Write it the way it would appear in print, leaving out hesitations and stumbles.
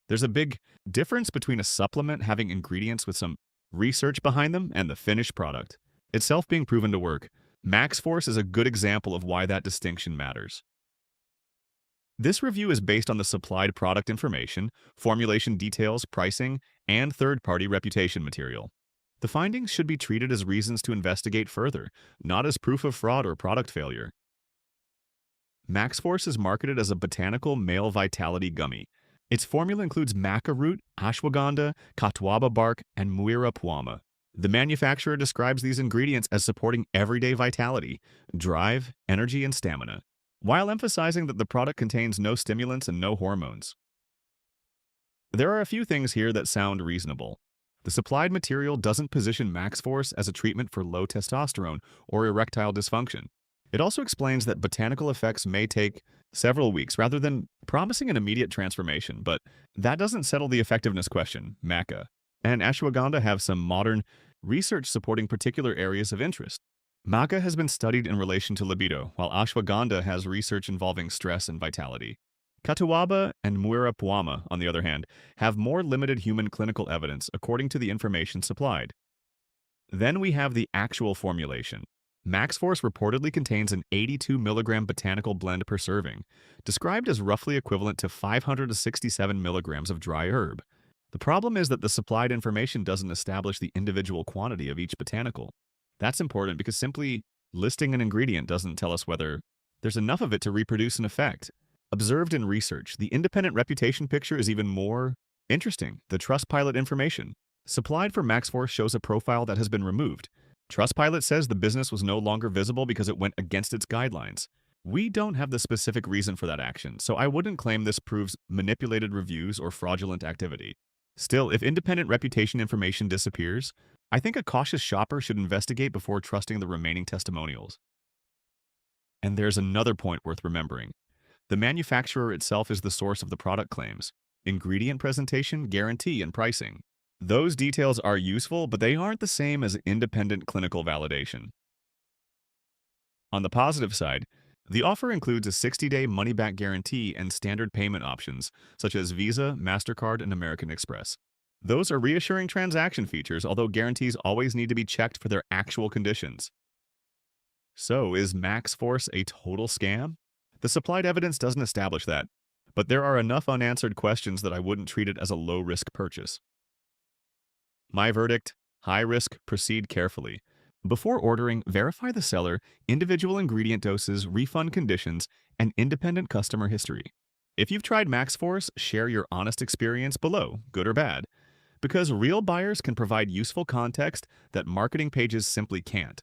There's a big difference between a supplement having ingredients with some research behind them and the finished product itself being proven to work. MaxForce is a good example of why that distinction matters. This review is based on the supplied product information, formulation details, pricing, and third-party reputation material. The findings should be treated as reasons to investigate further, not as proof of fraud or product failure. MaxForce is marketed as a botanical male vitality gummy. Its formula includes maca root, ashwagandha, catuaba bark, and muira puama. The manufacturer describes these ingredients as supporting everyday vitality, drive, energy, and stamina, while emphasizing that the product contains no stimulants and no hormones. There are a few things here that sound reasonable. The supplied material doesn't position MaxForce as a treatment for low testosterone or erectile dysfunction. It also explains that botanical effects may take several weeks rather than promising an immediate transformation, but that doesn't settle the effectiveness question. Maca and ashwagandha have some modern research supporting particular areas of interest. Maca has been studied in relation to libido, while ashwagandha has research involving stress and vitality. Catuaba and muira puama, on the other hand, have more limited human clinical evidence according to the information supplied. Then we have the actual formulation. MaxForce reportedly contains an 82 milligram botanical blend per serving, described as roughly equivalent to 567 milligrams of dry herb. The problem is that the supplied information doesn't establish the individual quantity of each botanical. That's important because simply listing an ingredient doesn't tell us whether there's enough of it to reproduce an effect. Observed in research, the independent reputation picture is even more interesting. The Trustpilot information supplied for MaxForce shows a profile that has been removed. Trustpilot says the business was no longer visible because it went against its guidelines. We don't have the specific reason for that action, so I wouldn't claim this proves manipulated reviews or fraudulent activity. Still, if independent reputation information disappears, I think a cautious shopper should investigate before trusting the remaining testimonials. And there's another point worth remembering. The manufacturer itself is the source of the product claims: ingredient presentation, guarantee, and pricing. Those details are useful, but they aren't the same as independent clinical validation. On the positive side, the offer includes a 60-day money-back guarantee and standard payment options, such as Visa, MasterCard, and American Express. Those are reassuring transaction features, although guarantees always need to be checked for their actual conditions. So, is MaxForce a total scam? The supplied evidence doesn't establish that, but there are enough unanswered questions that I wouldn't treat it as a low-risk purchase. My verdict: high risk, proceed carefully. Before ordering, verify the seller, individual ingredient doses, refund conditions, and independent customer history. If you've tried MaxForce, share your honest experience below, good or bad, because real buyers can provide useful context that marketing pages simply can't.